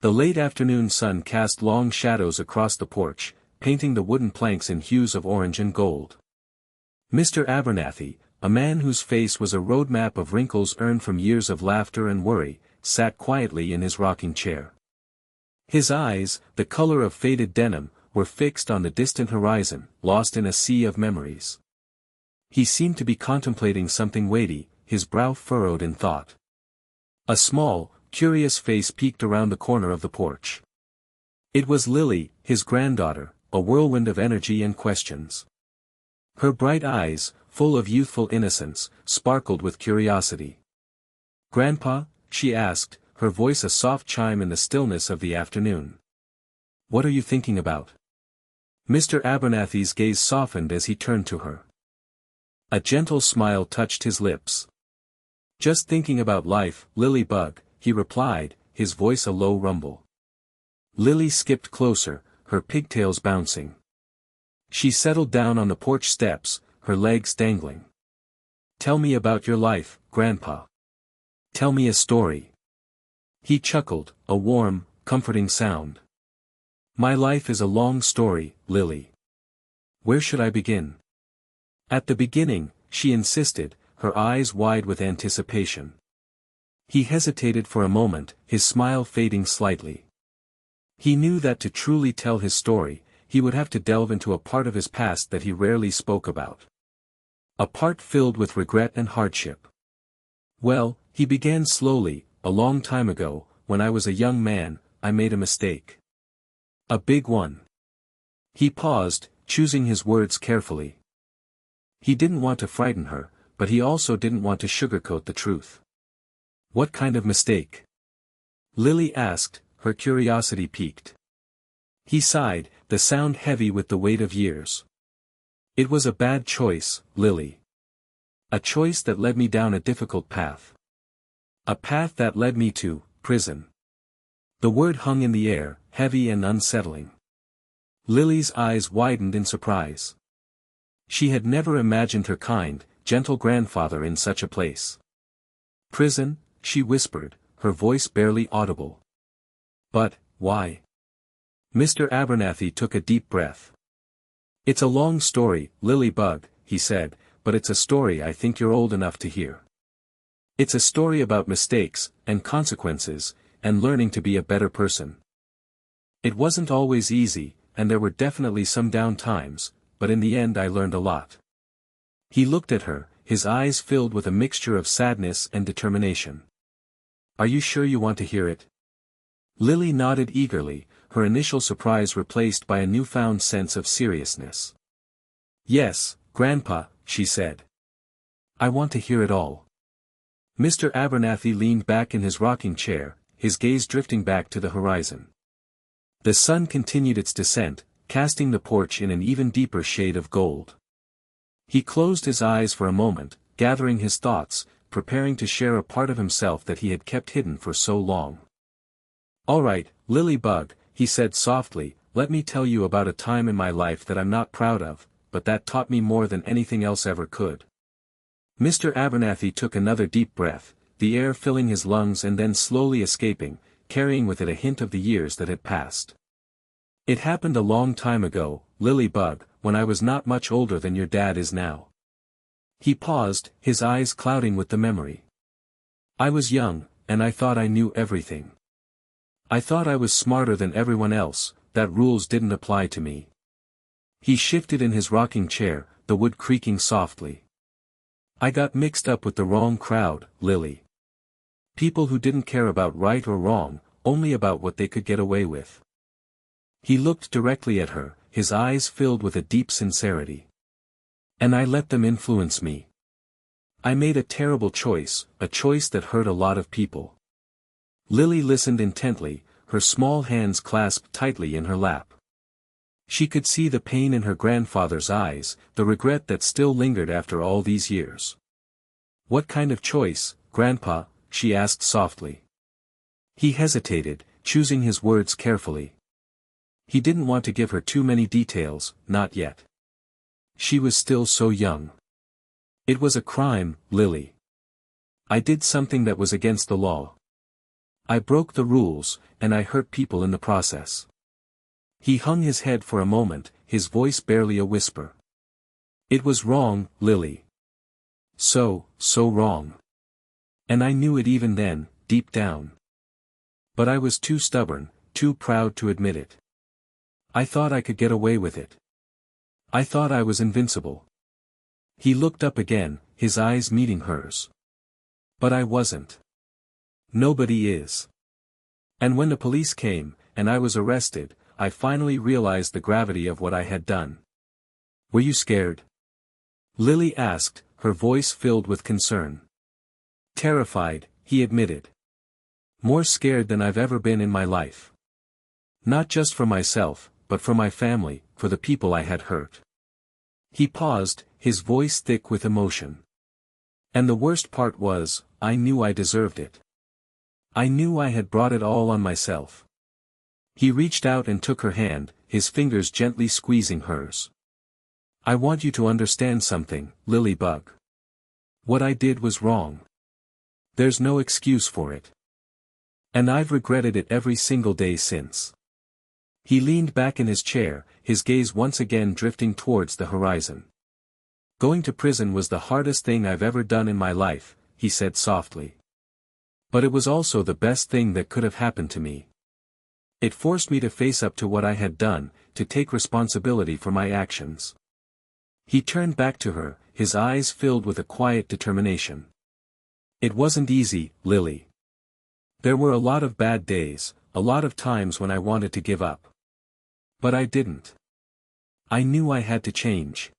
The late afternoon sun cast long shadows across the porch, painting the wooden planks in hues of orange and gold. Mr. Abernathy, a man whose face was a roadmap of wrinkles earned from years of laughter and worry, sat quietly in his rocking chair. His eyes, the color of faded denim, were fixed on the distant horizon, lost in a sea of memories. He seemed to be contemplating something weighty, his brow furrowed in thought. A small, curious face peeked around the corner of the porch. It was Lily, his granddaughter, a whirlwind of energy and questions. Her bright eyes, full of youthful innocence, sparkled with curiosity. "Grandpa?" she asked, her voice a soft chime in the stillness of the afternoon. "What are you thinking about?" Mr. Abernathy's gaze softened as he turned to her. A gentle smile touched his lips. "Just thinking about life, Lily Bug," he replied, his voice a low rumble. Lily skipped closer, her pigtails bouncing. She settled down on the porch steps, her legs dangling. "Tell me about your life, Grandpa. Tell me a story." He chuckled, a warm, comforting sound. "My life is a long story, Lily. Where should I begin?" "At the beginning," she insisted, her eyes wide with anticipation. He hesitated for a moment, his smile fading slightly. He knew that to truly tell his story, he would have to delve into a part of his past that he rarely spoke about. A part filled with regret and hardship. "Well," he began slowly, "a long time ago, when I was a young man, I made a mistake. A big one." He paused, choosing his words carefully. He didn't want to frighten her, but he also didn't want to sugarcoat the truth. "What kind of mistake?" Lily asked, her curiosity piqued. He sighed, the sound heavy with the weight of years. "It was a bad choice, Lily. A choice that led me down a difficult path. A path that led me to prison." The word hung in the air, heavy and unsettling. Lily's eyes widened in surprise. She had never imagined her kind, gentle grandfather in such a place. "Prison?" she whispered, her voice barely audible. "But, why?" Mr. Abernathy took a deep breath. "It's a long story, Lily Bug," he said, "but it's a story I think you're old enough to hear. It's a story about mistakes, and consequences, and learning to be a better person. It wasn't always easy, and there were definitely some down times, but in the end I learned a lot." He looked at her, his eyes filled with a mixture of sadness and determination. "Are you sure you want to hear it?" Lily nodded eagerly, her initial surprise replaced by a newfound sense of seriousness. "Yes, Grandpa," she said. "I want to hear it all." Mr. Abernathy leaned back in his rocking chair, his gaze drifting back to the horizon. The sun continued its descent, casting the porch in an even deeper shade of gold. He closed his eyes for a moment, gathering his thoughts, preparing to share a part of himself that he had kept hidden for so long. "All right, Lily Bug," he said softly, "let me tell you about a time in my life that I'm not proud of, but that taught me more than anything else ever could." Mr. Abernathy took another deep breath, the air filling his lungs and then slowly escaping, carrying with it a hint of the years that had passed. "It happened a long time ago, Lily Bug, when I was not much older than your dad is now." He paused, his eyes clouding with the memory. "I was young, and I thought I knew everything. I thought I was smarter than everyone else, that rules didn't apply to me." He shifted in his rocking chair, the wood creaking softly. "I got mixed up with the wrong crowd, Lily. People who didn't care about right or wrong, only about what they could get away with." He looked directly at her, his eyes filled with a deep sincerity. "And I let them influence me. I made a terrible choice, a choice that hurt a lot of people." Lily listened intently, her small hands clasped tightly in her lap. She could see the pain in her grandfather's eyes, the regret that still lingered after all these years. "What kind of choice, Grandpa?" she asked softly. He hesitated, choosing his words carefully. He didn't want to give her too many details, not yet. She was still so young. "It was a crime, Lily. I did something that was against the law. I broke the rules, and I hurt people in the process. He hung his head for a moment, his voice barely a whisper. It was wrong, Lily. So wrong. And I knew it even then, deep down. But I was too stubborn, too proud to admit it. I thought I could get away with it. I thought I was invincible. He looked up again, his eyes meeting hers. But I wasn't. Nobody is. And when the police came, and I was arrested, I finally realized the gravity of what I had done. Were you scared? Lily asked, her voice filled with concern. Terrified, he admitted. More scared than I've ever been in my life. Not just for myself, but for my family, for the people I had hurt. He paused, his voice thick with emotion. And the worst part was, I knew I deserved it. I knew I had brought it all on myself. He reached out and took her hand, his fingers gently squeezing hers. I want you to understand something, Lilybug. What I did was wrong. There's no excuse for it. And I've regretted it every single day since. He leaned back in his chair, his gaze once again drifting towards the horizon. Going to prison was the hardest thing I've ever done in my life, he said softly. But it was also the best thing that could have happened to me. It forced me to face up to what I had done, to take responsibility for my actions. He turned back to her, his eyes filled with a quiet determination. It wasn't easy, Lily. There were a lot of bad days, a lot of times when I wanted to give up. But I didn't. I knew I had to change.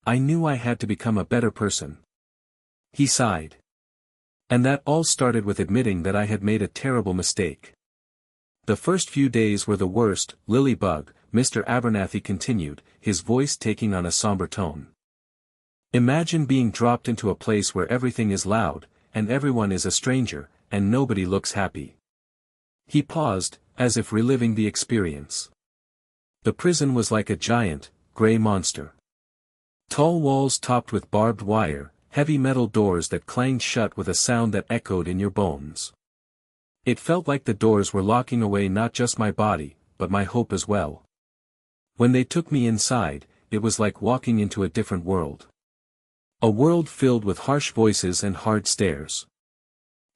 I knew I had to become a better person. He sighed. And that all started with admitting that I had made a terrible mistake. The first few days were the worst, Lilybug, Mr. Abernathy continued, his voice taking on a somber tone. Imagine being dropped into a place where everything is loud, and everyone is a stranger, and nobody looks happy. He paused, as if reliving the experience. The prison was like a giant, gray monster. Tall walls topped with barbed wire, heavy metal doors that clanged shut with a sound that echoed in your bones. It felt like the doors were locking away not just my body, but my hope as well. When they took me inside, it was like walking into a different world. A world filled with harsh voices and hard stares.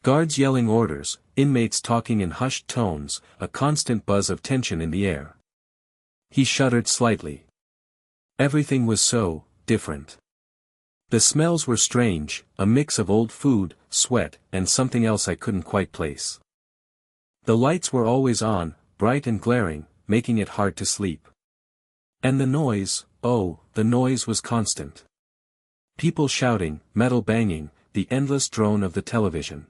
Guards yelling orders, inmates talking in hushed tones, a constant buzz of tension in the air. He shuddered slightly. Everything was so different. The smells were strange, a mix of old food, sweat, and something else I couldn't quite place. The lights were always on, bright and glaring, making it hard to sleep. And the noise, oh, the noise was constant. People shouting, metal banging, the endless drone of the television.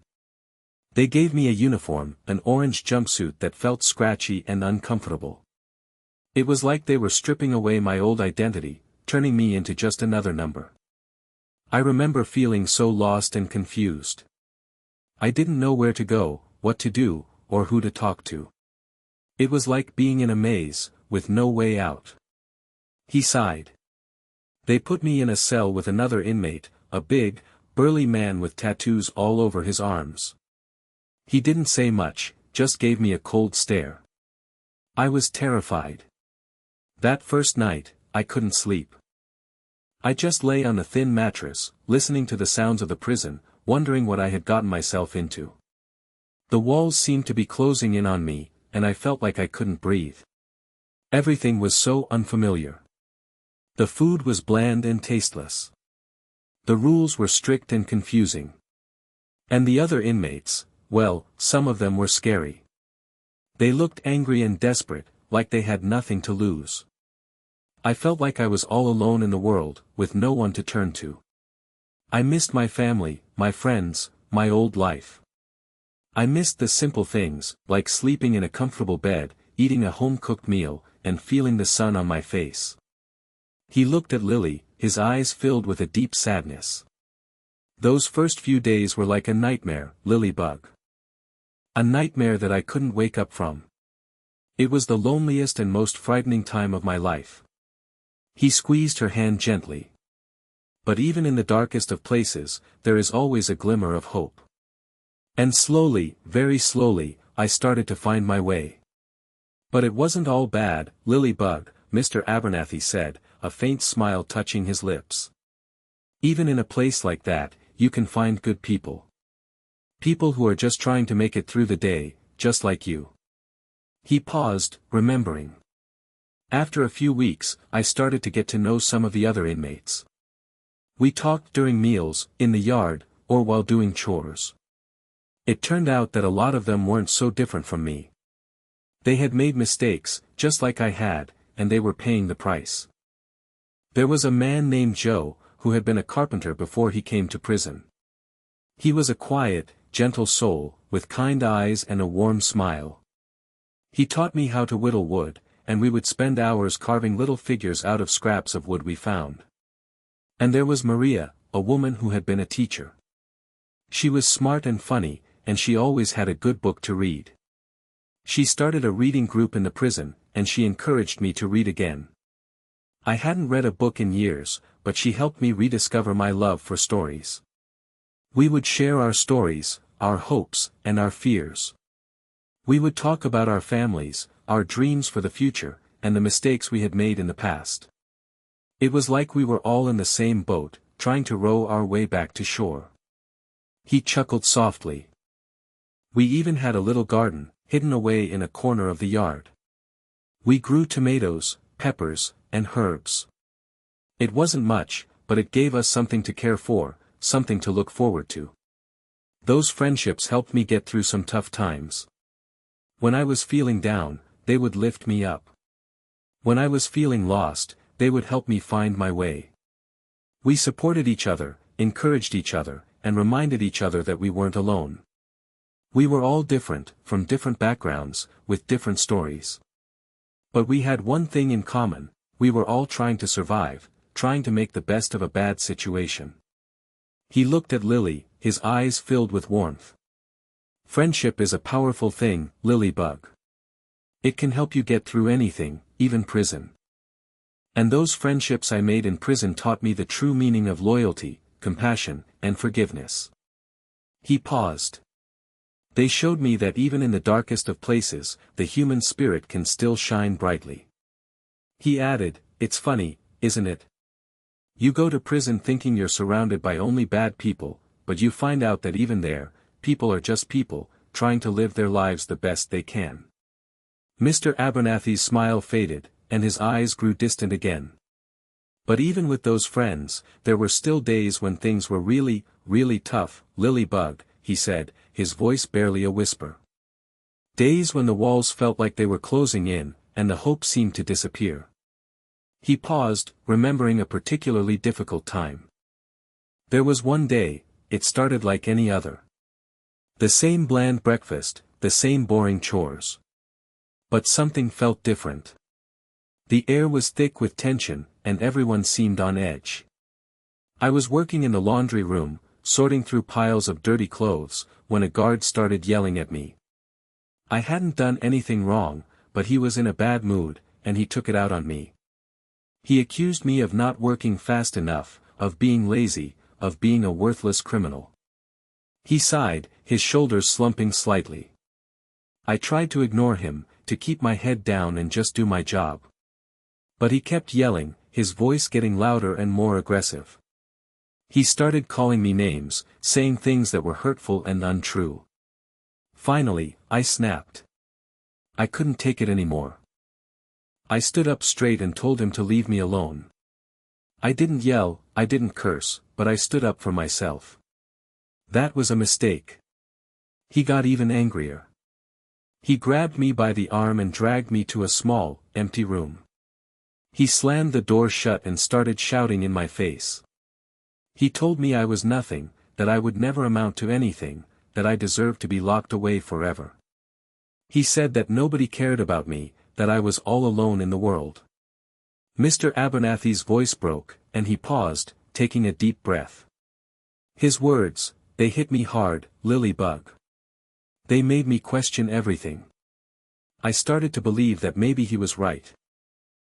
They gave me a uniform, an orange jumpsuit that felt scratchy and uncomfortable. It was like they were stripping away my old identity, turning me into just another number. I remember feeling so lost and confused. I didn't know where to go, what to do, or who to talk to. It was like being in a maze, with no way out. He sighed. They put me in a cell with another inmate, a big, burly man with tattoos all over his arms. He didn't say much, just gave me a cold stare. I was terrified. That first night, I couldn't sleep. I just lay on a thin mattress, listening to the sounds of the prison, wondering what I had gotten myself into. The walls seemed to be closing in on me, and I felt like I couldn't breathe. Everything was so unfamiliar. The food was bland and tasteless. The rules were strict and confusing. And the other inmates, well, some of them were scary. They looked angry and desperate, like they had nothing to lose. I felt like I was all alone in the world, with no one to turn to. I missed my family, my friends, my old life. I missed the simple things, like sleeping in a comfortable bed, eating a home-cooked meal, and feeling the sun on my face. He looked at Lily, his eyes filled with a deep sadness. Those first few days were like a nightmare, Lilybug. A nightmare that I couldn't wake up from. It was the loneliest and most frightening time of my life. He squeezed her hand gently. But even in the darkest of places, there is always a glimmer of hope. And slowly, very slowly, I started to find my way. But it wasn't all bad, Lily-bug, Mr. Abernathy said, a faint smile touching his lips. Even in a place like that, you can find good people. People who are just trying to make it through the day, just like you. He paused, remembering. After a few weeks, I started to get to know some of the other inmates. We talked during meals, in the yard, or while doing chores. It turned out that a lot of them weren't so different from me. They had made mistakes, just like I had, and they were paying the price. There was a man named Joe, who had been a carpenter before he came to prison. He was a quiet, gentle soul, with kind eyes and a warm smile. He taught me how to whittle wood, and we would spend hours carving little figures out of scraps of wood we found. And there was Maria, a woman who had been a teacher. She was smart and funny, and she always had a good book to read. She started a reading group in the prison, and she encouraged me to read again. I hadn't read a book in years, but she helped me rediscover my love for stories. We would share our stories, our hopes, and our fears. We would talk about our families, our dreams for the future, and the mistakes we had made in the past. It was like we were all in the same boat, trying to row our way back to shore. He chuckled softly. We even had a little garden, hidden away in a corner of the yard. We grew tomatoes, peppers, and herbs. It wasn't much, but it gave us something to care for, something to look forward to. Those friendships helped me get through some tough times. When I was feeling down, they would lift me up. When I was feeling lost, they would help me find my way. We supported each other, encouraged each other, and reminded each other that we weren't alone. We were all different, from different backgrounds, with different stories. But we had one thing in common: we were all trying to survive, trying to make the best of a bad situation. He looked at Lily, his eyes filled with warmth. Friendship is a powerful thing, Lily-bug. It can help you get through anything, even prison. And those friendships I made in prison taught me the true meaning of loyalty, compassion, and forgiveness. He paused. They showed me that even in the darkest of places, the human spirit can still shine brightly. He added, "It's funny, isn't it? You go to prison thinking you're surrounded by only bad people, but you find out that even there, people are just people, trying to live their lives the best they can." Mr. Abernathy's smile faded, and his eyes grew distant again. But even with those friends, there were still days when things were really, really tough, Lily-bug, he said, his voice barely a whisper. Days when the walls felt like they were closing in, and the hope seemed to disappear. He paused, remembering a particularly difficult time. There was one day, it started like any other. The same bland breakfast, the same boring chores. But something felt different. The air was thick with tension, and everyone seemed on edge. I was working in the laundry room, sorting through piles of dirty clothes, when a guard started yelling at me. I hadn't done anything wrong, but he was in a bad mood, and he took it out on me. He accused me of not working fast enough, of being lazy, of being a worthless criminal. He sighed, his shoulders slumping slightly. I tried to ignore him, to keep my head down and just do my job. But he kept yelling, his voice getting louder and more aggressive. He started calling me names, saying things that were hurtful and untrue. Finally, I snapped. I couldn't take it anymore. I stood up straight and told him to leave me alone. I didn't yell, I didn't curse, but I stood up for myself. That was a mistake. He got even angrier. He grabbed me by the arm and dragged me to a small, empty room. He slammed the door shut and started shouting in my face. He told me I was nothing, that I would never amount to anything, that I deserved to be locked away forever. He said that nobody cared about me, that I was all alone in the world. Mr. Abernathy's voice broke, and he paused, taking a deep breath. His words, they hit me hard, Lily-bug. They made me question everything. I started to believe that maybe he was right.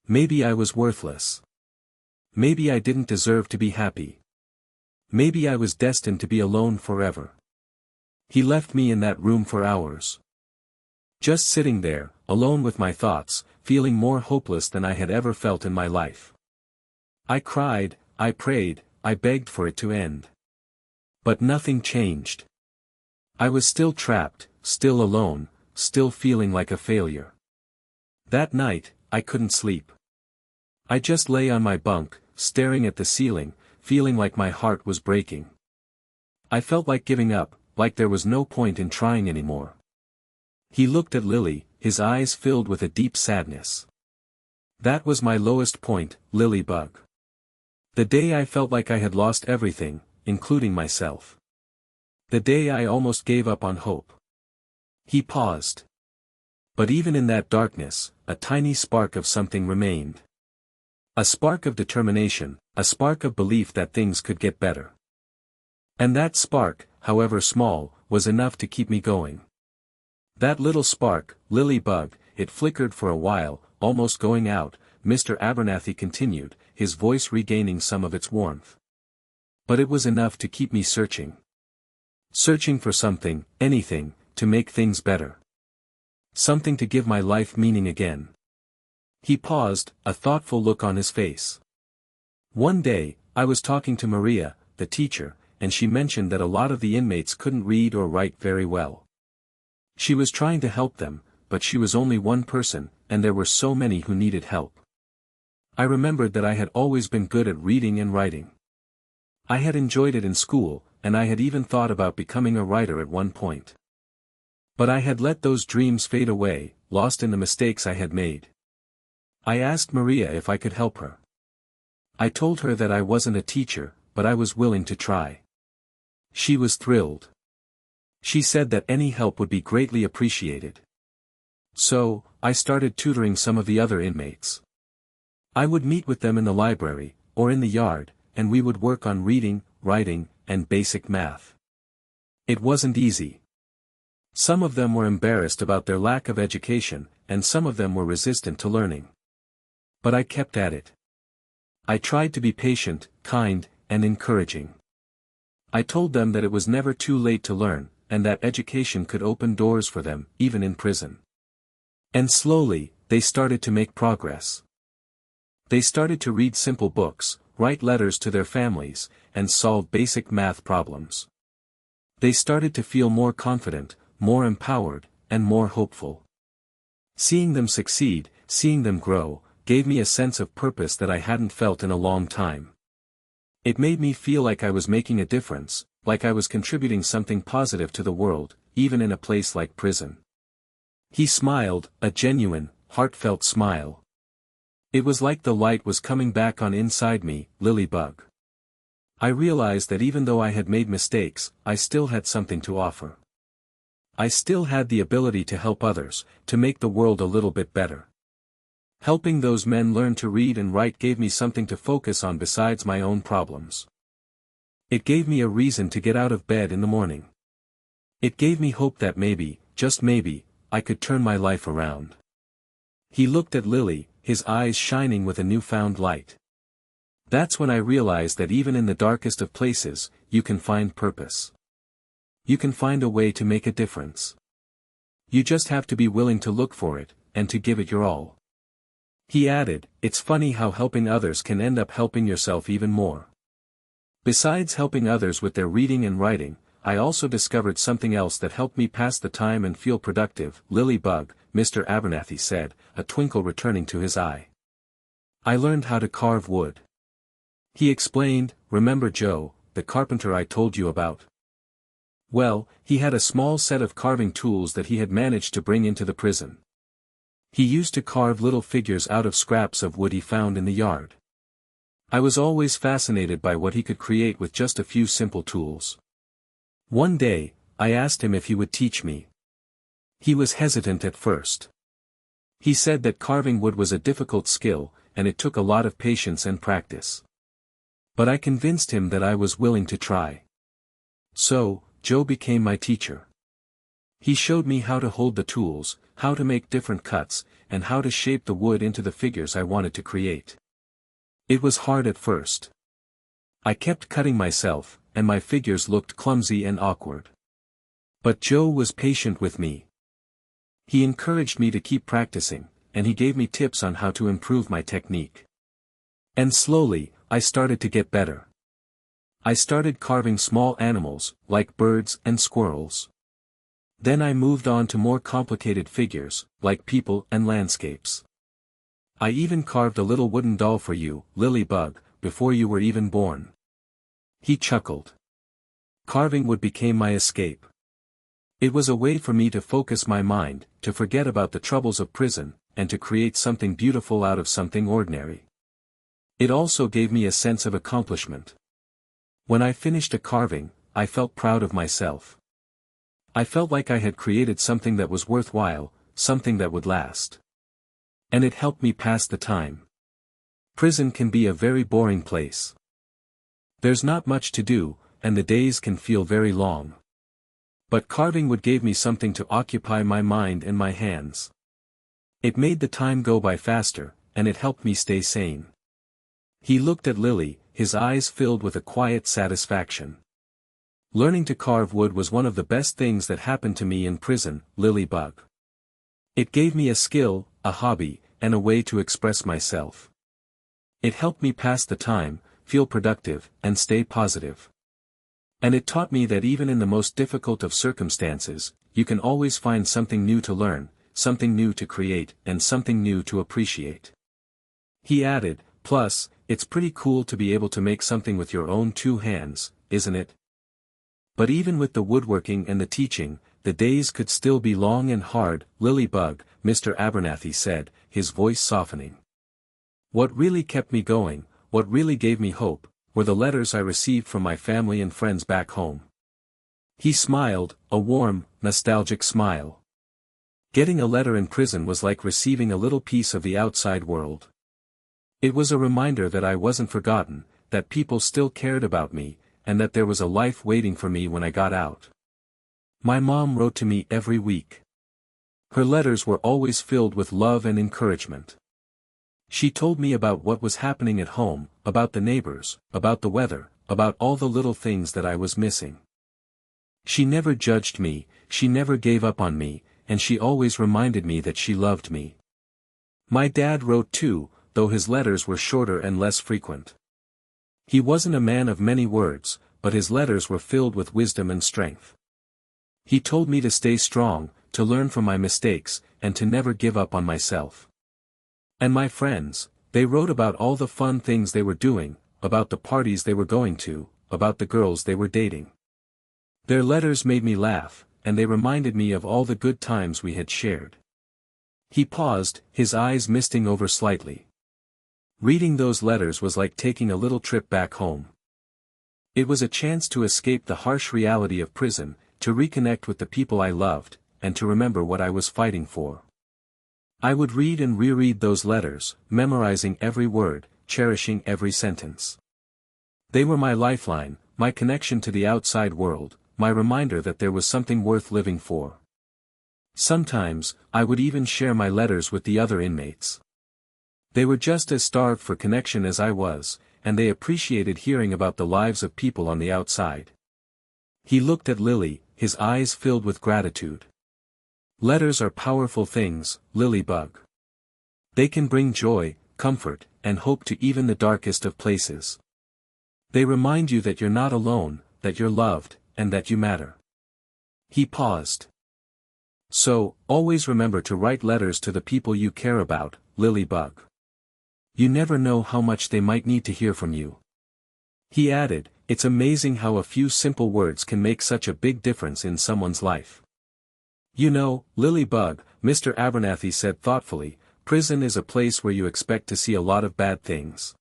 Maybe I was worthless. Maybe I didn't deserve to be happy. Maybe I was destined to be alone forever. He left me in that room for hours. Just sitting there, alone with my thoughts, feeling more hopeless than I had ever felt in my life. I cried, I prayed, I begged for it to end. But nothing changed. I was still trapped, still alone, still feeling like a failure. That night, I couldn't sleep. I just lay on my bunk, staring at the ceiling, feeling like my heart was breaking. I felt like giving up, like there was no point in trying anymore. He looked at Lily, his eyes filled with a deep sadness. That was my lowest point, Lilybug. The day I felt like I had lost everything, including myself. The day I almost gave up on hope. He paused. But even in that darkness, a tiny spark of something remained. A spark of determination, a spark of belief that things could get better. And that spark, however small, was enough to keep me going. That little spark, Lilybug, it flickered for a while, almost going out, Mr. Abernathy continued, his voice regaining some of its warmth. But it was enough to keep me searching. Searching for something, anything, to make things better. Something to give my life meaning again. He paused, a thoughtful look on his face. One day, I was talking to Maria, the teacher, and she mentioned that a lot of the inmates couldn't read or write very well. She was trying to help them, but she was only one person, and there were so many who needed help. I remembered that I had always been good at reading and writing. I had enjoyed it in school, and I had even thought about becoming a writer at one point. But I had let those dreams fade away, lost in the mistakes I had made. I asked Maria if I could help her. I told her that I wasn't a teacher, but I was willing to try. She was thrilled. She said that any help would be greatly appreciated. So, I started tutoring some of the other inmates. I would meet with them in the library, or in the yard, and we would work on reading, writing, and basic math. It wasn't easy. Some of them were embarrassed about their lack of education, and some of them were resistant to learning. But I kept at it. I tried to be patient, kind, and encouraging. I told them that it was never too late to learn, and that education could open doors for them, even in prison. And slowly, they started to make progress. They started to read simple books, write letters to their families, and solve basic math problems. They started to feel more confident, more empowered, and more hopeful. Seeing them succeed, seeing them grow, gave me a sense of purpose that I hadn't felt in a long time. It made me feel like I was making a difference, like I was contributing something positive to the world, even in a place like prison. He smiled, a genuine, heartfelt smile. It was like the light was coming back on inside me, Lilybug. I realized that even though I had made mistakes, I still had something to offer. I still had the ability to help others, to make the world a little bit better. Helping those men learn to read and write gave me something to focus on besides my own problems. It gave me a reason to get out of bed in the morning. It gave me hope that maybe, just maybe, I could turn my life around. He looked at Lily, his eyes shining with a newfound light. That's when I realized that even in the darkest of places, you can find purpose. You can find a way to make a difference. You just have to be willing to look for it, and to give it your all. He added, "It's funny how helping others can end up helping yourself even more." Besides helping others with their reading and writing, I also discovered something else that helped me pass the time and feel productive. Lilybug, Mr. Abernathy said, a twinkle returning to his eye. I learned how to carve wood. He explained, "Remember Joe, the carpenter I told you about? Well, he had a small set of carving tools that he had managed to bring into the prison. He used to carve little figures out of scraps of wood he found in the yard. I was always fascinated by what he could create with just a few simple tools. One day, I asked him if he would teach me. He was hesitant at first. He said that carving wood was a difficult skill, and it took a lot of patience and practice. But I convinced him that I was willing to try. So, Joe became my teacher. He showed me how to hold the tools, how to make different cuts, and how to shape the wood into the figures I wanted to create. It was hard at first. I kept cutting myself, and my figures looked clumsy and awkward. But Joe was patient with me. He encouraged me to keep practicing, and he gave me tips on how to improve my technique. And slowly, I started to get better. I started carving small animals, like birds and squirrels. Then I moved on to more complicated figures, like people and landscapes. I even carved a little wooden doll for you, Lilybug, before you were even born. He chuckled. Carving wood became my escape. It was a way for me to focus my mind, to forget about the troubles of prison, and to create something beautiful out of something ordinary. It also gave me a sense of accomplishment. When I finished a carving, I felt proud of myself. I felt like I had created something that was worthwhile, something that would last. And it helped me pass the time. Prison can be a very boring place. There's not much to do, and the days can feel very long. But carving wood gave me something to occupy my mind and my hands. It made the time go by faster, and it helped me stay sane. He looked at Lily, his eyes filled with a quiet satisfaction. Learning to carve wood was one of the best things that happened to me in prison, Lilybug. It gave me a skill, a hobby, and a way to express myself. It helped me pass the time, feel productive, and stay positive. And it taught me that even in the most difficult of circumstances, you can always find something new to learn, something new to create, and something new to appreciate. He added, plus, it's pretty cool to be able to make something with your own two hands, isn't it? But even with the woodworking and the teaching, the days could still be long and hard, Lilybug, Mr. Abernathy said, his voice softening. What really kept me going, what really gave me hope, were the letters I received from my family and friends back home. He smiled, a warm, nostalgic smile. Getting a letter in prison was like receiving a little piece of the outside world. It was a reminder that I wasn't forgotten, that people still cared about me, and that there was a life waiting for me when I got out. My mom wrote to me every week. Her letters were always filled with love and encouragement. She told me about what was happening at home, about the neighbors, about the weather, about all the little things that I was missing. She never judged me, she never gave up on me, and she always reminded me that she loved me. My dad wrote too, though his letters were shorter and less frequent. He wasn't a man of many words, but his letters were filled with wisdom and strength. He told me to stay strong, to learn from my mistakes, and to never give up on myself. And my friends, they wrote about all the fun things they were doing, about the parties they were going to, about the girls they were dating. Their letters made me laugh, and they reminded me of all the good times we had shared. He paused, his eyes misting over slightly. Reading those letters was like taking a little trip back home. It was a chance to escape the harsh reality of prison, to reconnect with the people I loved, and to remember what I was fighting for. I would read and reread those letters, memorizing every word, cherishing every sentence. They were my lifeline, my connection to the outside world, my reminder that there was something worth living for. Sometimes, I would even share my letters with the other inmates. They were just as starved for connection as I was, and they appreciated hearing about the lives of people on the outside. He looked at Lily, his eyes filled with gratitude. Letters are powerful things, Lilybug. They can bring joy, comfort, and hope to even the darkest of places. They remind you that you're not alone, that you're loved, and that you matter. He paused. So, always remember to write letters to the people you care about, Lilybug. You never know how much they might need to hear from you. He added, it's amazing how a few simple words can make such a big difference in someone's life. You know, Lilybug, Mr. Abernathy said thoughtfully, prison is a place where you expect to see a lot of bad things.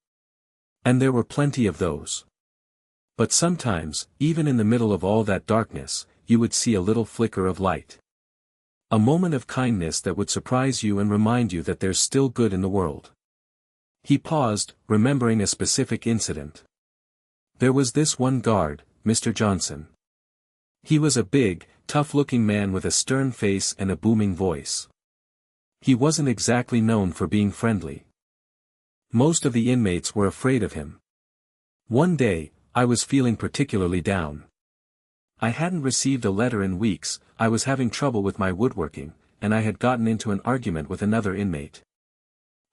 And there were plenty of those. But sometimes, even in the middle of all that darkness, you would see a little flicker of light. A moment of kindness that would surprise you and remind you that there's still good in the world. He paused, remembering a specific incident. There was this one guard, Mr. Johnson. He was a big, tough-looking man with a stern face and a booming voice. He wasn't exactly known for being friendly. Most of the inmates were afraid of him. One day, I was feeling particularly down. I hadn't received a letter in weeks, I was having trouble with my woodworking, and I had gotten into an argument with another inmate.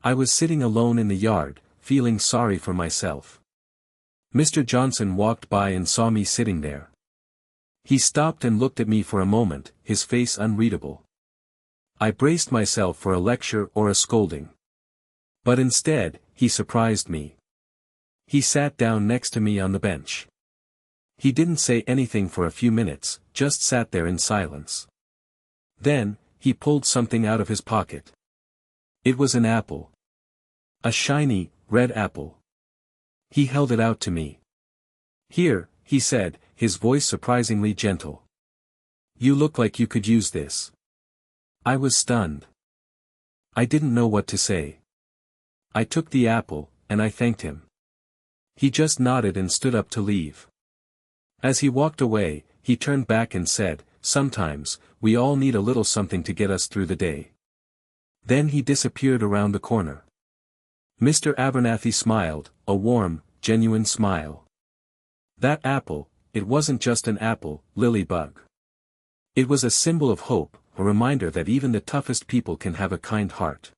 I was sitting alone in the yard, feeling sorry for myself. Mr. Johnson walked by and saw me sitting there. He stopped and looked at me for a moment, his face unreadable. I braced myself for a lecture or a scolding. But instead, he surprised me. He sat down next to me on the bench. He didn't say anything for a few minutes, just sat there in silence. Then, he pulled something out of his pocket. It was an apple. A shiny, red apple. He held it out to me. "Here," he said, his voice surprisingly gentle. "You look like you could use this." I was stunned. I didn't know what to say. I took the apple, and I thanked him. He just nodded and stood up to leave. As he walked away, he turned back and said, "Sometimes, we all need a little something to get us through the day." Then he disappeared around the corner. Mr. Abernathy smiled, a warm, genuine smile. That apple, it wasn't just an apple, Lilybug. It was a symbol of hope, a reminder that even the toughest people can have a kind heart.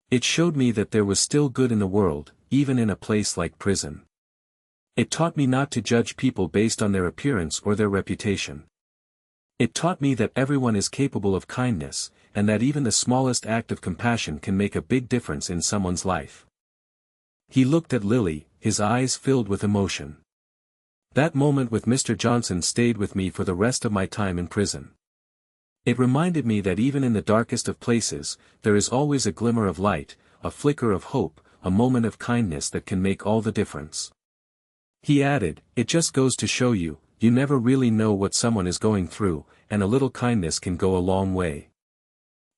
It showed me that there was still good in the world, even in a place like prison. It taught me not to judge people based on their appearance or their reputation. It taught me that everyone is capable of kindness, and that even the smallest act of compassion can make a big difference in someone's life. He looked at Lily, his eyes filled with emotion. That moment with Mr. Johnson stayed with me for the rest of my time in prison. It reminded me that even in the darkest of places, there is always a glimmer of light, a flicker of hope, a moment of kindness that can make all the difference. He added, "It just goes to show you, you never really know what someone is going through, and a little kindness can go a long way."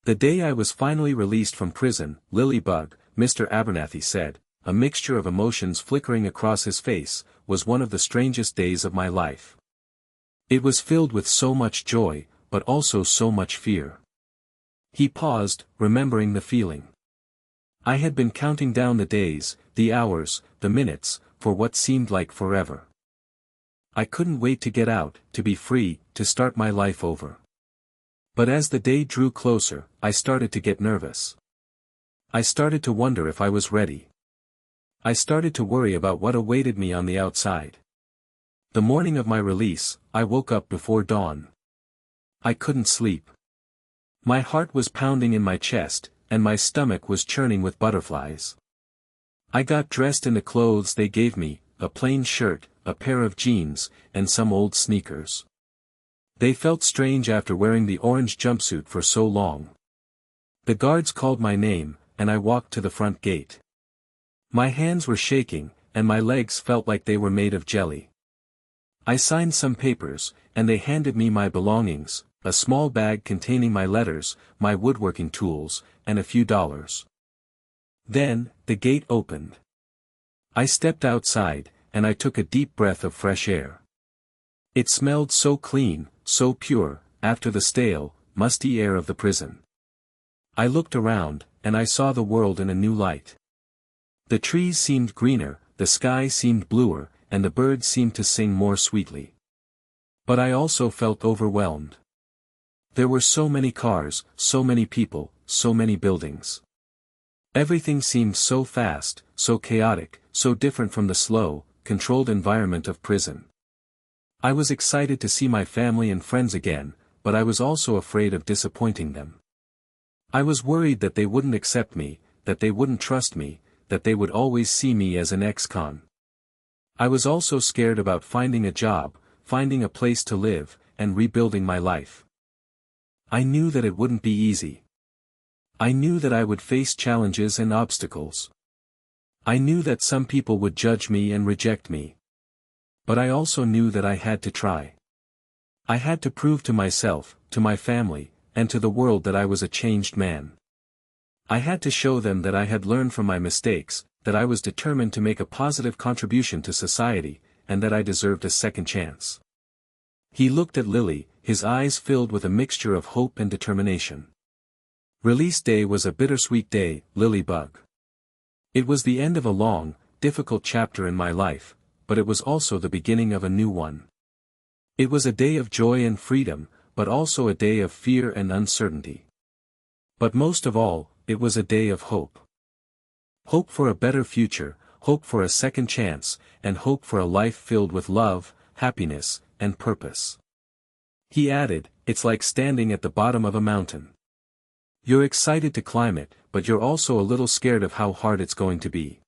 The day I was finally released from prison, Lilybug, Mr. Abernathy said, a mixture of emotions flickering across his face, was one of the strangest days of my life. It was filled with so much joy, but also so much fear. He paused, remembering the feeling. I had been counting down the days, the hours, the minutes, for what seemed like forever. I couldn't wait to get out, to be free, to start my life over. But as the day drew closer, I started to get nervous. I started to wonder if I was ready. I started to worry about what awaited me on the outside. The morning of my release, I woke up before dawn. I couldn't sleep. My heart was pounding in my chest, and my stomach was churning with butterflies. I got dressed in the clothes they gave me, a plain shirt, a pair of jeans, and some old sneakers. They felt strange after wearing the orange jumpsuit for so long. The guards called my name, and I walked to the front gate. My hands were shaking, and my legs felt like they were made of jelly. I signed some papers, and they handed me my belongings, a small bag containing my letters, my woodworking tools, and a few dollars. Then, the gate opened. I stepped outside, and I took a deep breath of fresh air. It smelled so clean, so pure, after the stale, musty air of the prison. I looked around, and I saw the world in a new light. The trees seemed greener, the sky seemed bluer, and the birds seemed to sing more sweetly. But I also felt overwhelmed. There were so many cars, so many people, so many buildings. Everything seemed so fast, so chaotic, so different from the slow, controlled environment of prison. I was excited to see my family and friends again, but I was also afraid of disappointing them. I was worried that they wouldn't accept me, that they wouldn't trust me, that they would always see me as an ex-con. I was also scared about finding a job, finding a place to live, and rebuilding my life. I knew that it wouldn't be easy. I knew that I would face challenges and obstacles. I knew that some people would judge me and reject me. But I also knew that I had to try. I had to prove to myself, to my family, and to the world that I was a changed man. I had to show them that I had learned from my mistakes, that I was determined to make a positive contribution to society, and that I deserved a second chance. He looked at Lily, his eyes filled with a mixture of hope and determination. Release day was a bittersweet day, Lilybug. It was the end of a long, difficult chapter in my life, but it was also the beginning of a new one. It was a day of joy and freedom, but also a day of fear and uncertainty. But most of all, it was a day of hope. Hope for a better future, hope for a second chance, and hope for a life filled with love, happiness, and purpose. He added, "It's like standing at the bottom of a mountain. You're excited to climb it, but you're also a little scared of how hard it's going to be."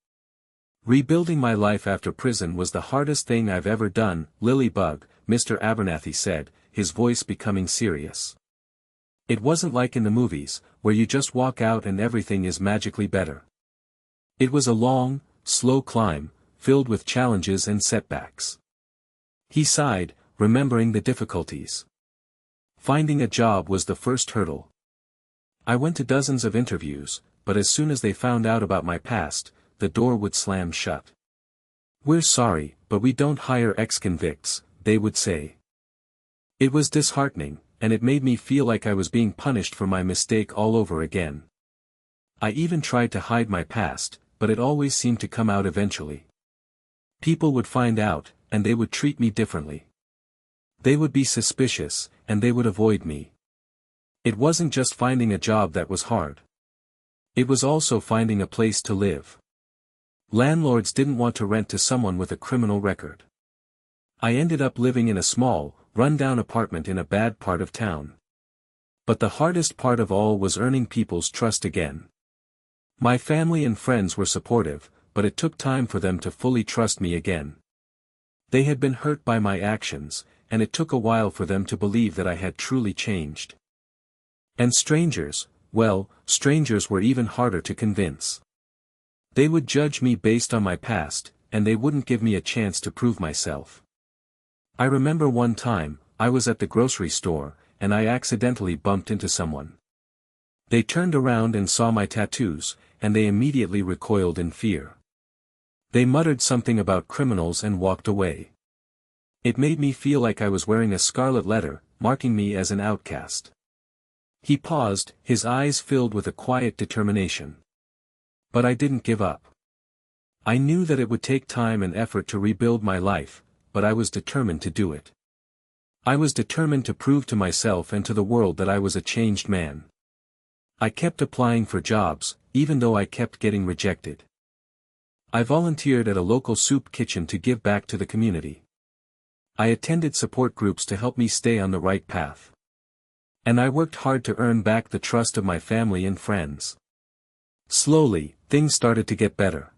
Rebuilding my life after prison was the hardest thing I've ever done, Lily Bug, Mr. Abernathy said, his voice becoming serious. It wasn't like in the movies, where you just walk out and everything is magically better. It was a long, slow climb, filled with challenges and setbacks. He sighed, remembering the difficulties. Finding a job was the first hurdle. I went to dozens of interviews, but as soon as they found out about my past, the door would slam shut. "We're sorry, but we don't hire ex-convicts," they would say. It was disheartening, and it made me feel like I was being punished for my mistake all over again. I even tried to hide my past, but it always seemed to come out eventually. People would find out, and they would treat me differently. They would be suspicious, and they would avoid me. It wasn't just finding a job that was hard. It was also finding a place to live. Landlords didn't want to rent to someone with a criminal record. I ended up living in a small, run-down apartment in a bad part of town. But the hardest part of all was earning people's trust again. My family and friends were supportive, but it took time for them to fully trust me again. They had been hurt by my actions, and it took a while for them to believe that I had truly changed. And strangers, well, strangers were even harder to convince. They would judge me based on my past, and they wouldn't give me a chance to prove myself. I remember one time, I was at the grocery store, and I accidentally bumped into someone. They turned around and saw my tattoos, and they immediately recoiled in fear. They muttered something about criminals and walked away. It made me feel like I was wearing a scarlet letter, marking me as an outcast. He paused, his eyes filled with a quiet determination. But I didn't give up. I knew that it would take time and effort to rebuild my life, but I was determined to do it. I was determined to prove to myself and to the world that I was a changed man. I kept applying for jobs, even though I kept getting rejected. I volunteered at a local soup kitchen to give back to the community. I attended support groups to help me stay on the right path. And I worked hard to earn back the trust of my family and friends. Slowly, things started to get better.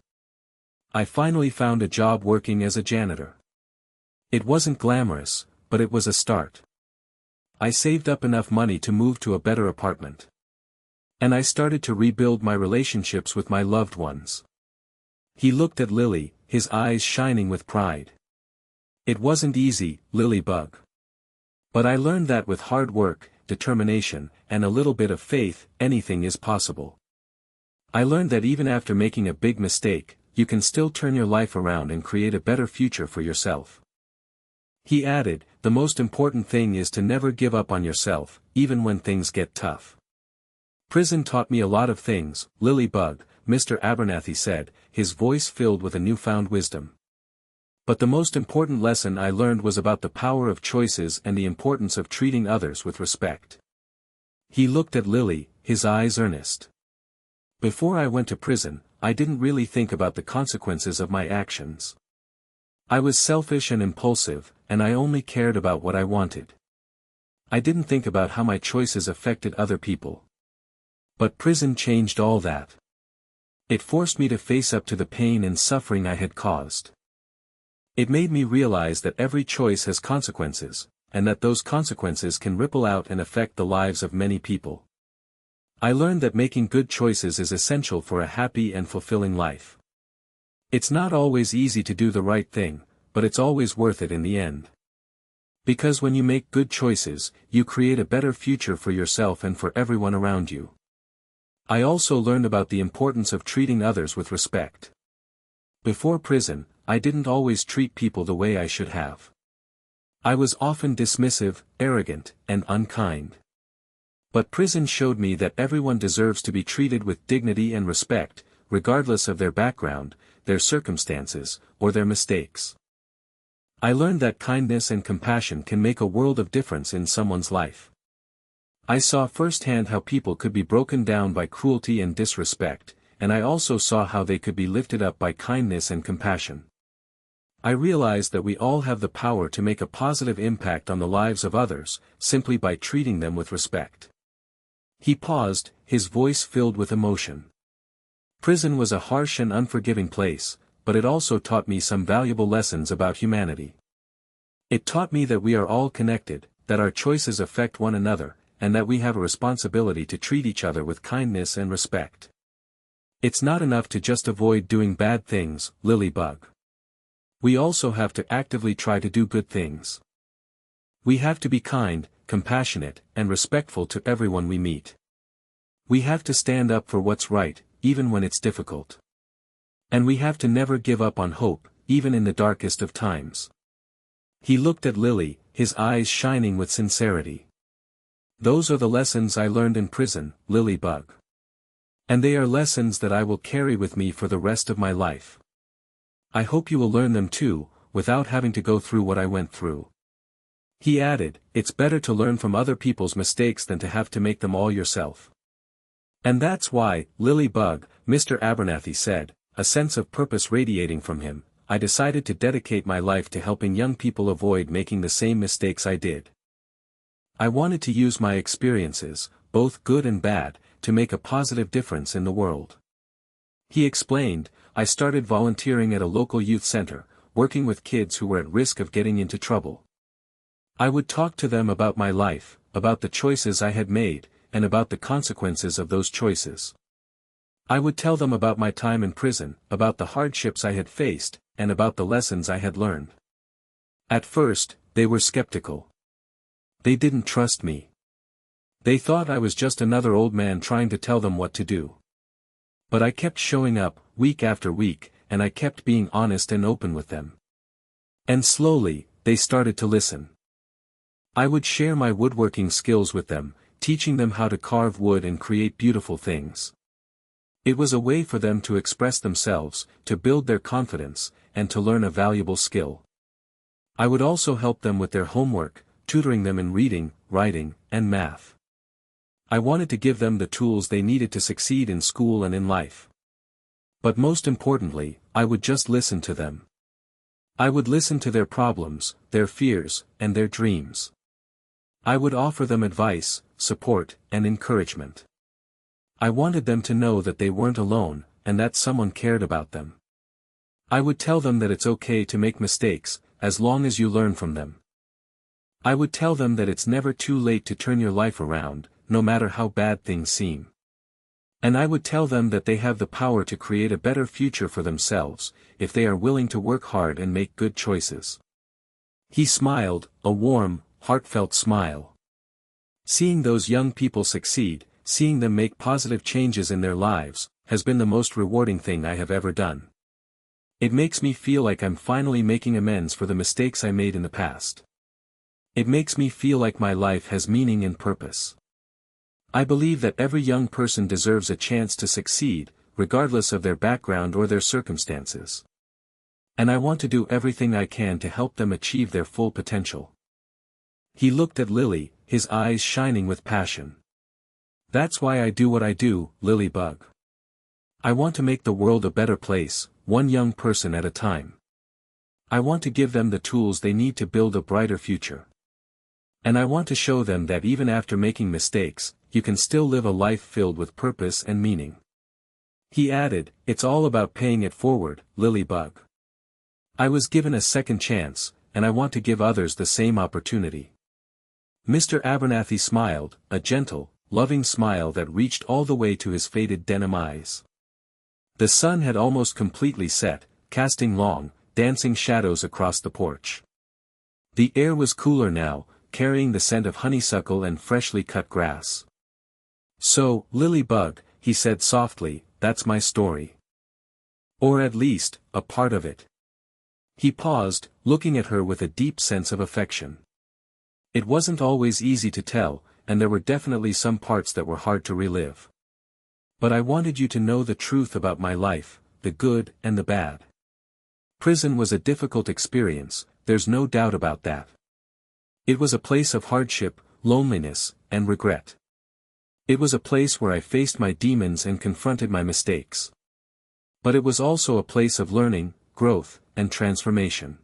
I finally found a job working as a janitor. It wasn't glamorous, but it was a start. I saved up enough money to move to a better apartment. And I started to rebuild my relationships with my loved ones. He looked at Lily, his eyes shining with pride. It wasn't easy, Lily Bug. But I learned that with hard work, determination, and a little bit of faith, anything is possible. I learned that even after making a big mistake, you can still turn your life around and create a better future for yourself. He added, "The most important thing is to never give up on yourself, even when things get tough." Prison taught me a lot of things, Lily Bug, Mr. Abernathy said, his voice filled with a newfound wisdom. But the most important lesson I learned was about the power of choices and the importance of treating others with respect. He looked at Lily, his eyes earnest. Before I went to prison, I didn't really think about the consequences of my actions. I was selfish and impulsive, and I only cared about what I wanted. I didn't think about how my choices affected other people. But prison changed all that. It forced me to face up to the pain and suffering I had caused. It made me realize that every choice has consequences, and that those consequences can ripple out and affect the lives of many people. I learned that making good choices is essential for a happy and fulfilling life. It's not always easy to do the right thing, but it's always worth it in the end. Because when you make good choices, you create a better future for yourself and for everyone around you. I also learned about the importance of treating others with respect. Before prison, I didn't always treat people the way I should have. I was often dismissive, arrogant, and unkind. But prison showed me that everyone deserves to be treated with dignity and respect, regardless of their background, their circumstances, or their mistakes. I learned that kindness and compassion can make a world of difference in someone's life. I saw firsthand how people could be broken down by cruelty and disrespect, and I also saw how they could be lifted up by kindness and compassion. I realized that we all have the power to make a positive impact on the lives of others, simply by treating them with respect. He paused, his voice filled with emotion. Prison was a harsh and unforgiving place, but it also taught me some valuable lessons about humanity. It taught me that we are all connected, that our choices affect one another, and that we have a responsibility to treat each other with kindness and respect. It's not enough to just avoid doing bad things, Lilybug. We also have to actively try to do good things. We have to be kind, compassionate, and respectful to everyone we meet. We have to stand up for what's right, even when it's difficult. And we have to never give up on hope, even in the darkest of times. He looked at Lily, his eyes shining with sincerity. Those are the lessons I learned in prison, Lilybug. And they are lessons that I will carry with me for the rest of my life. I hope you will learn them too, without having to go through what I went through. He added, it's better to learn from other people's mistakes than to have to make them all yourself. And that's why, Lilybug, Mr. Abernathy said, a sense of purpose radiating from him, I decided to dedicate my life to helping young people avoid making the same mistakes I did. I wanted to use my experiences, both good and bad, to make a positive difference in the world. He explained, I started volunteering at a local youth center, working with kids who were at risk of getting into trouble. I would talk to them about my life, about the choices I had made, and about the consequences of those choices. I would tell them about my time in prison, about the hardships I had faced, and about the lessons I had learned. At first, they were skeptical. They didn't trust me. They thought I was just another old man trying to tell them what to do. But I kept showing up, week after week, and I kept being honest and open with them. And slowly, they started to listen. I would share my woodworking skills with them, teaching them how to carve wood and create beautiful things. It was a way for them to express themselves, to build their confidence, and to learn a valuable skill. I would also help them with their homework, tutoring them in reading, writing, and math. I wanted to give them the tools they needed to succeed in school and in life. But most importantly, I would just listen to them. I would listen to their problems, their fears, and their dreams. I would offer them advice, support, and encouragement. I wanted them to know that they weren't alone, and that someone cared about them. I would tell them that it's okay to make mistakes, as long as you learn from them. I would tell them that it's never too late to turn your life around, no matter how bad things seem. And I would tell them that they have the power to create a better future for themselves, if they are willing to work hard and make good choices. He smiled, a warm, heartfelt smile. Seeing those young people succeed, seeing them make positive changes in their lives, has been the most rewarding thing I have ever done. It makes me feel like I'm finally making amends for the mistakes I made in the past. It makes me feel like my life has meaning and purpose. I believe that every young person deserves a chance to succeed, regardless of their background or their circumstances. And I want to do everything I can to help them achieve their full potential. He looked at Lily, his eyes shining with passion. That's why I do what I do, Lilybug. I want to make the world a better place, one young person at a time. I want to give them the tools they need to build a brighter future. And I want to show them that even after making mistakes, you can still live a life filled with purpose and meaning. He added, it's all about paying it forward, Lilybug. I was given a second chance, and I want to give others the same opportunity. Mr. Abernathy smiled, a gentle, loving smile that reached all the way to his faded denim eyes. The sun had almost completely set, casting long, dancing shadows across the porch. The air was cooler now, carrying the scent of honeysuckle and freshly cut grass. So, Lilybug, he said softly, that's my story. Or at least, a part of it. He paused, looking at her with a deep sense of affection. It wasn't always easy to tell, and there were definitely some parts that were hard to relive. But I wanted you to know the truth about my life, the good and the bad. Prison was a difficult experience, there's no doubt about that. It was a place of hardship, loneliness, and regret. It was a place where I faced my demons and confronted my mistakes. But it was also a place of learning, growth, and transformation.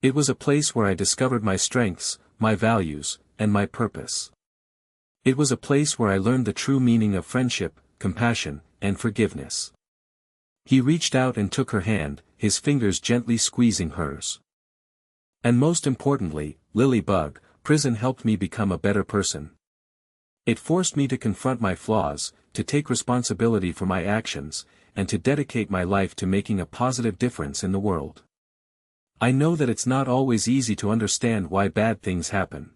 It was a place where I discovered my strengths, my values, and my purpose. It was a place where I learned the true meaning of friendship, compassion, and forgiveness. He reached out and took her hand, his fingers gently squeezing hers. And most importantly, Lily Bug, prison helped me become a better person. It forced me to confront my flaws, to take responsibility for my actions, and to dedicate my life to making a positive difference in the world. I know that it's not always easy to understand why bad things happen.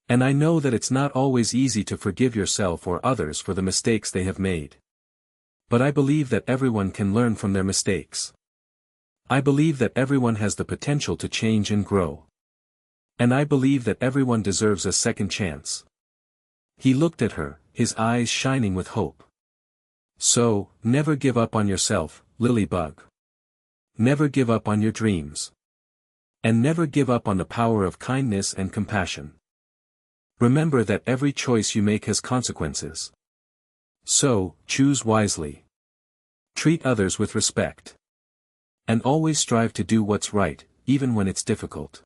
And I know that it's not always easy to forgive yourself or others for the mistakes they have made. But I believe that everyone can learn from their mistakes. I believe that everyone has the potential to change and grow. And I believe that everyone deserves a second chance. He looked at her, his eyes shining with hope. So, never give up on yourself, Lily Bug. Never give up on your dreams. And never give up on the power of kindness and compassion. Remember that every choice you make has consequences. So, choose wisely. Treat others with respect. And always strive to do what's right, even when it's difficult.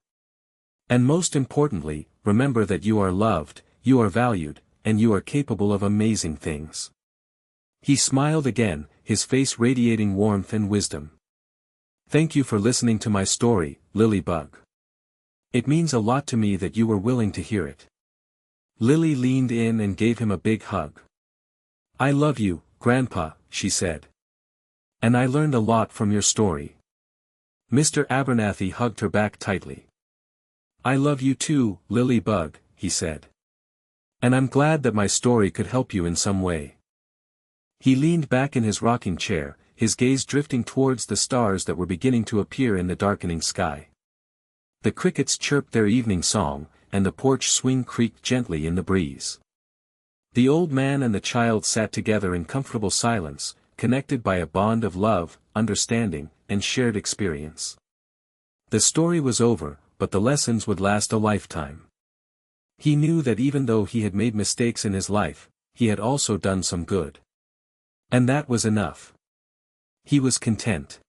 And most importantly, remember that you are loved, you are valued, and you are capable of amazing things. He smiled again, his face radiating warmth and wisdom. Thank you for listening to my story, Lily Bug. It means a lot to me that you were willing to hear it. Lily leaned in and gave him a big hug. I love you, Grandpa, she said. And I learned a lot from your story. Mr. Abernathy hugged her back tightly. I love you too, Lily Bug, he said. And I'm glad that my story could help you in some way. He leaned back in his rocking chair, his gaze drifting towards the stars that were beginning to appear in the darkening sky. The crickets chirped their evening song, and the porch swing creaked gently in the breeze. The old man and the child sat together in comfortable silence, connected by a bond of love, understanding, and shared experience. The story was over, but the lessons would last a lifetime. He knew that even though he had made mistakes in his life, he had also done some good. And that was enough. He was content.